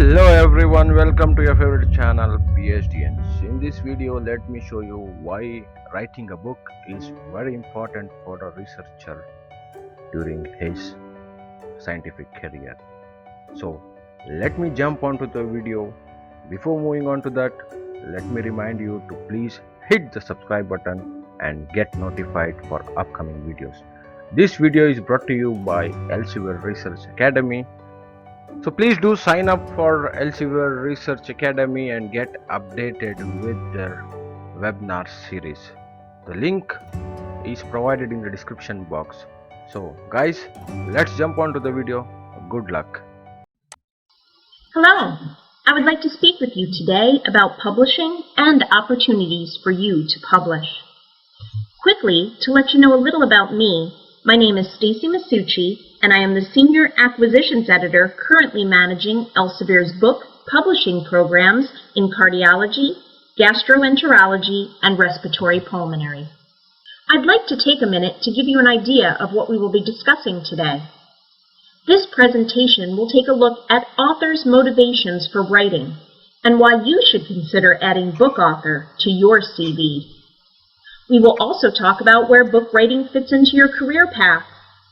Hello everyone, welcome to your favorite channel PhDNs. In this video, let me show you why writing a book is very important for a researcher during his scientific career. So let me jump onto the video. Before moving on to that, let me remind you to please hit the subscribe button and get notified for upcoming videos. This video is brought to you by Elsevier Research Academy. So please do sign up for Elsevier Research Academy and get updated with their webinar series. The link is provided in the description box. So guys, let's jump on to the video. Good luck. Hello, I would like to speak with you today about publishing and opportunities for you to publish. Quickly, to let you know a little about me, my name is Stacy Masucci, and I am the Senior Acquisitions Editor currently managing Elsevier's book publishing programs in cardiology, gastroenterology, and respiratory pulmonary. I'd like to take a minute to give you an idea of what we will be discussing today. This presentation will take a look at authors' motivations for writing and why you should consider adding book author to your CV. We will also talk about where book writing fits into your career path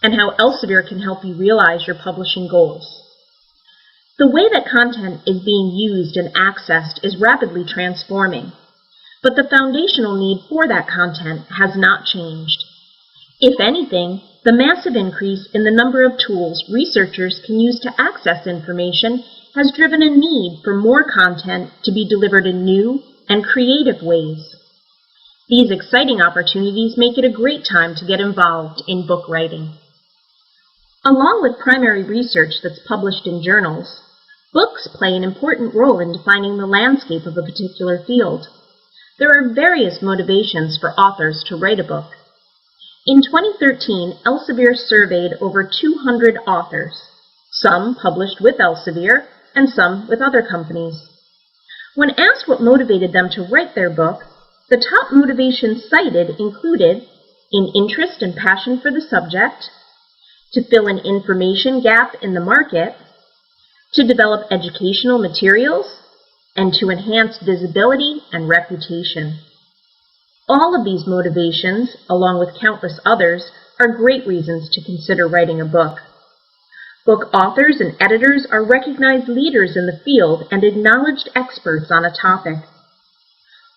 and how Elsevier can help you realize your publishing goals. The way that content is being used and accessed is rapidly transforming, but the foundational need for that content has not changed. If anything, the massive increase in the number of tools researchers can use to access information has driven a need for more content to be delivered in new and creative ways. These exciting opportunities make it a great time to get involved in book writing. Along with primary research that's published in journals, books play an important role in defining the landscape of a particular field. There are various motivations for authors to write a book. In 2013, Elsevier surveyed over 200 authors, some published with Elsevier and some with other companies. When asked what motivated them to write their book, the top motivations cited included an interest and passion for the subject, to fill an information gap in the market, to develop educational materials, and to enhance visibility and reputation. All of these motivations, along with countless others, are great reasons to consider writing a book. Book authors and editors are recognized leaders in the field and acknowledged experts on a topic.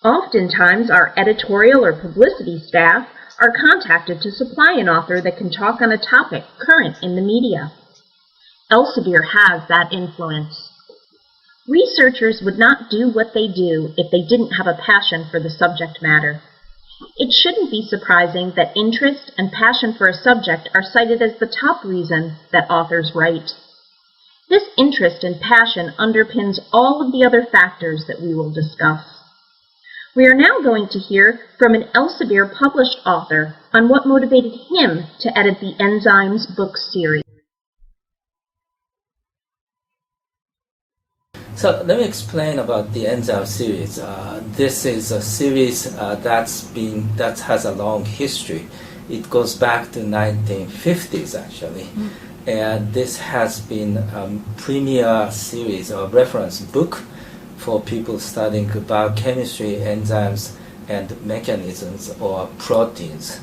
Oftentimes, our editorial or publicity staff are contacted to supply an author that can talk on a topic current in the media. Elsevier has that influence. Researchers would not do what they do if they didn't have a passion for the subject matter. It shouldn't be surprising that interest and passion for a subject are cited as the top reason that authors write. This interest and passion underpins all of the other factors that we will discuss. We are now going to hear from an Elsevier published author on what motivated him to edit the Enzymes book series. So let me explain about the Enzyme series. This is a series that has a long history. It goes back to 1950s actually. And this has been a premier series or reference book for people studying biochemistry, enzymes, and mechanisms or proteins.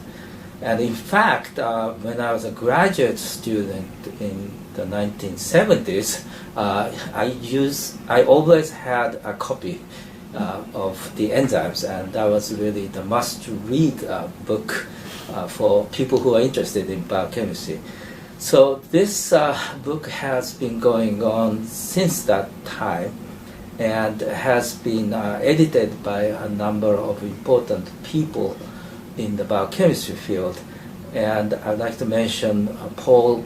And in fact, when I was a graduate student in the 1970s, I always had a copy of the enzymes, and that was really the must-read book for people who are interested in biochemistry. So this book has been going on since that time, and has been edited by a number of important people in the biochemistry field. And I'd like to mention Paul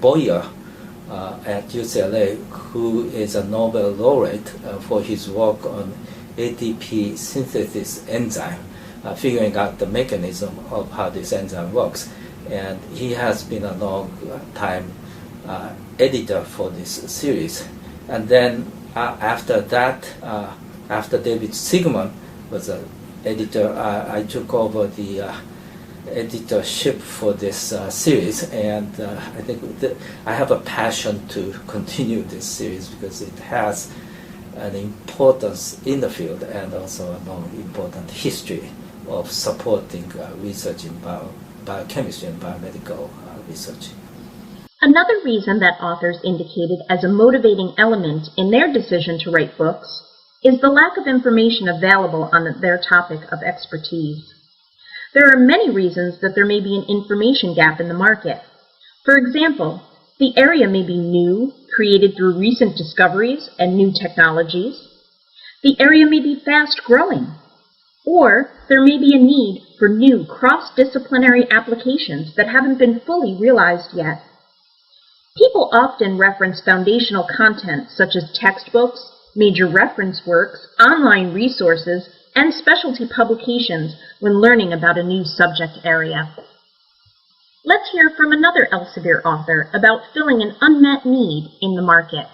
Boyer at UCLA, who is a Nobel laureate for his work on ATP synthesis enzyme, figuring out the mechanism of how this enzyme works. And he has been a long time editor for this series. And then after that, after David Sigmund was an editor, I took over the editorship for this series, and I think I have a passion to continue this series because it has an importance in the field and also a long important history of supporting research in biochemistry and biomedical research. Another reason that authors indicated as a motivating element in their decision to write books is the lack of information available on their topic of expertise. There are many reasons that there may be an information gap in the market. For example, the area may be new, created through recent discoveries and new technologies. The area may be fast-growing, or there may be a need for new cross-disciplinary applications that haven't been fully realized yet. People often reference foundational content such as textbooks, major reference works, online resources, and specialty publications when learning about a new subject area. Let's hear from another Elsevier author about filling an unmet need in the market.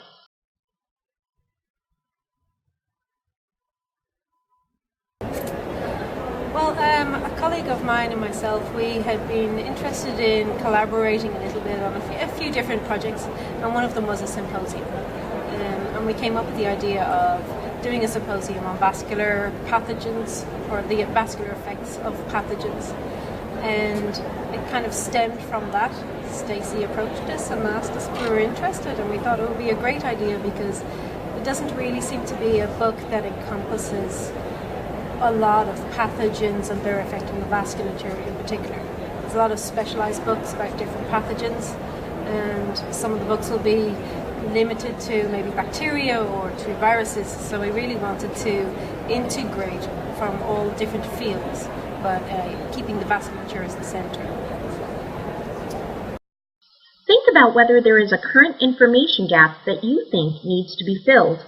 Well, a colleague of mine and myself, we had been interested in collaborating a little bit on a few different projects, and one of them was a symposium. And we came up with the idea of doing a symposium on vascular pathogens, or the vascular effects of pathogens. And it kind of stemmed from that. Stacey approached us and asked us if we were interested, and we thought it would be a great idea because it doesn't really seem to be a book that encompasses a lot of pathogens and their effect on the vasculature in particular. There's a lot of specialized books about different pathogens, and some of the books will be limited to maybe bacteria or to viruses, so we really wanted to integrate from all different fields, but keeping the vasculature as the center. Think about whether there is a current information gap that you think needs to be filled.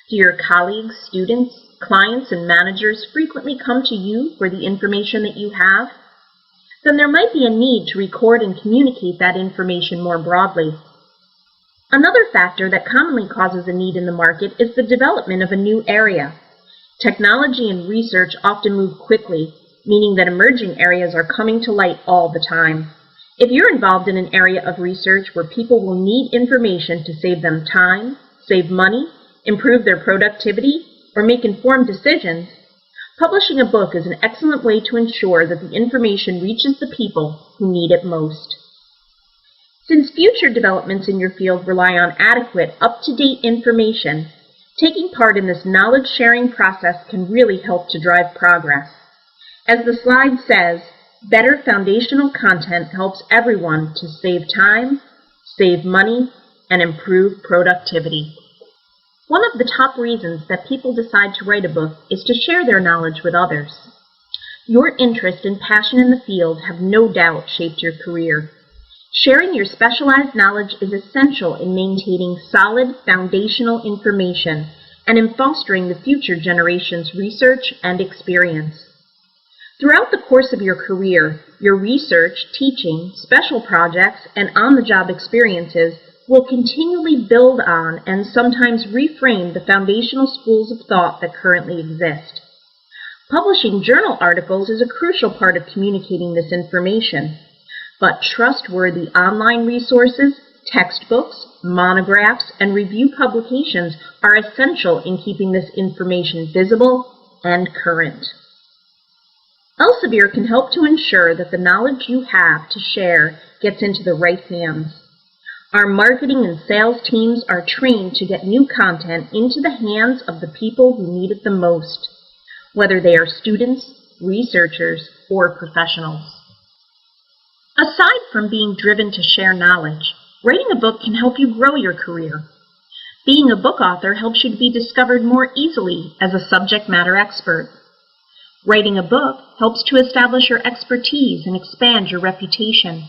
Do your colleagues, students, clients, and managers frequently come to you for the information that you have? Then there might be a need to record and communicate that information more broadly. Another factor that commonly causes a need in the market is the development of a new area. Technology and research often move quickly, meaning that emerging areas are coming to light all the time. If you're involved in an area of research where people will need information to save them time, save money, improve their productivity, or make informed decisions, publishing a book is an excellent way to ensure that the information reaches the people who need it most. Since future developments in your field rely on adequate, up-to-date information, taking part in this knowledge-sharing process can really help to drive progress. As the slide says, better foundational content helps everyone to save time, save money, and improve productivity. One of the top reasons that people decide to write a book is to share their knowledge with others. Your interest and passion in the field have no doubt shaped your career. Sharing your specialized knowledge is essential in maintaining solid foundational information and in fostering the future generation's research and experience. Throughout the course of your career, your research, teaching, special projects, and on-the-job experiences will continually build on and sometimes reframe the foundational schools of thought that currently exist. Publishing journal articles is a crucial part of communicating this information, but trustworthy online resources, textbooks, monographs, and review publications are essential in keeping this information visible and current. Elsevier can help to ensure that the knowledge you have to share gets into the right hands. Our marketing and sales teams are trained to get new content into the hands of the people who need it the most, whether they are students, researchers, or professionals. Aside from being driven to share knowledge, writing a book can help you grow your career. Being a book author helps you to be discovered more easily as a subject matter expert. Writing a book helps to establish your expertise and expand your reputation.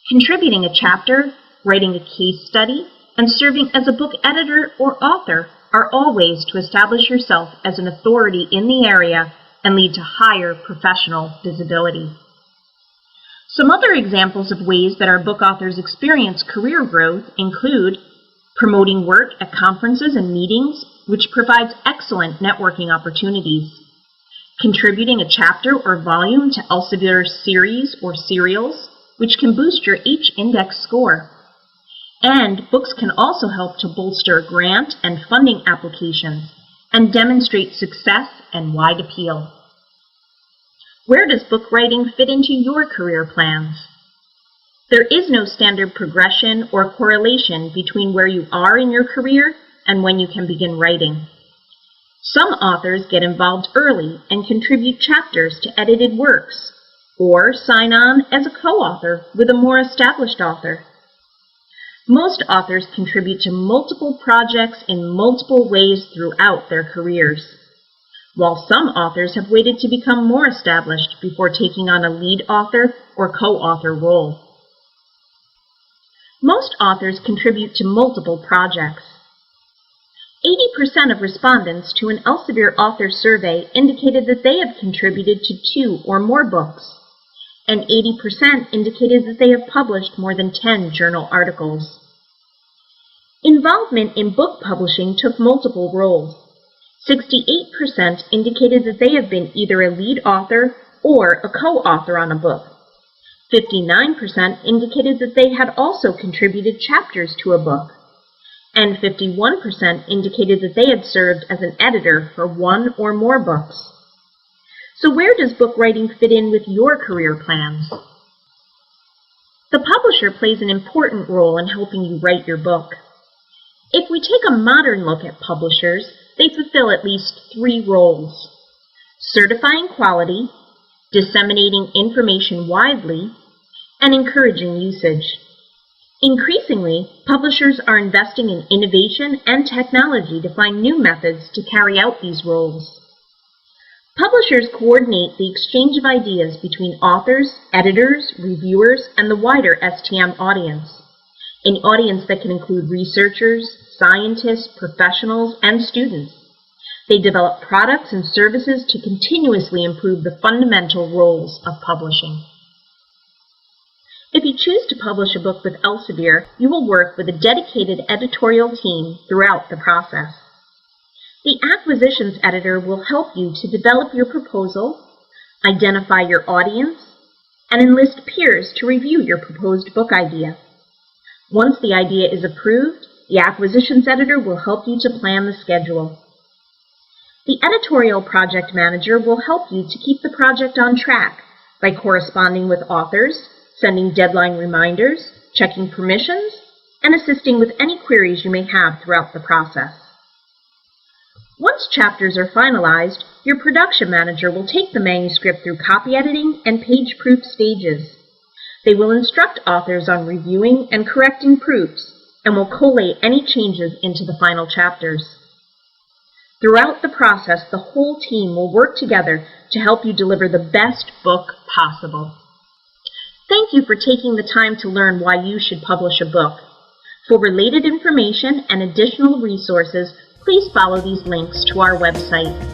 Contributing a chapter, writing a case study, and serving as a book editor or author are all ways to establish yourself as an authority in the area and lead to higher professional visibility. Some other examples of ways that our book authors experience career growth include promoting work at conferences and meetings, which provides excellent networking opportunities, contributing a chapter or volume to Elsevier series or serials, which can boost your H-index score. And books can also help to bolster grant and funding applications and demonstrate success and wide appeal. Where does book writing fit into your career plans? There is no standard progression or correlation between where you are in your career and when you can begin writing. Some authors get involved early and contribute chapters to edited works, or sign on as a co-author with a more established author. Most authors contribute to multiple projects in multiple ways throughout their careers, while some authors have waited to become more established before taking on a lead author or co-author role. Most authors contribute to multiple projects. 80% of respondents to an Elsevier author survey indicated that they have contributed to 2 or more books, and 80% indicated that they have published more than 10 journal articles. Involvement in book publishing took multiple roles. 68% indicated that they have been either a lead author or a co-author on a book. 59% indicated that they had also contributed chapters to a book, and 51% indicated that they had served as an editor for 1 or more books. So where does book writing fit in with your career plans? The publisher plays an important role in helping you write your book. If we take a modern look at publishers, they fulfill at least 3 roles: certifying quality, disseminating information widely, and encouraging usage. Increasingly, publishers are investing in innovation and technology to find new methods to carry out these roles. Publishers coordinate the exchange of ideas between authors, editors, reviewers, and the wider STM audience, an audience that can include researchers, scientists, professionals, and students. They develop products and services to continuously improve the fundamental roles of publishing. If you choose to publish a book with Elsevier, you will work with a dedicated editorial team throughout the process. The acquisitions editor will help you to develop your proposal, identify your audience, and enlist peers to review your proposed book idea. Once the idea is approved, the acquisitions editor will help you to plan the schedule. The editorial project manager will help you to keep the project on track by corresponding with authors, sending deadline reminders, checking permissions, and assisting with any queries you may have throughout the process. Once chapters are finalized, your production manager will take the manuscript through copy editing and page-proof stages. They will instruct authors on reviewing and correcting proofs, and will collate any changes into the final chapters. Throughout the process, the whole team will work together to help you deliver the best book possible. Thank you for taking the time to learn why you should publish a book. For related information and additional resources, please follow these links to our website.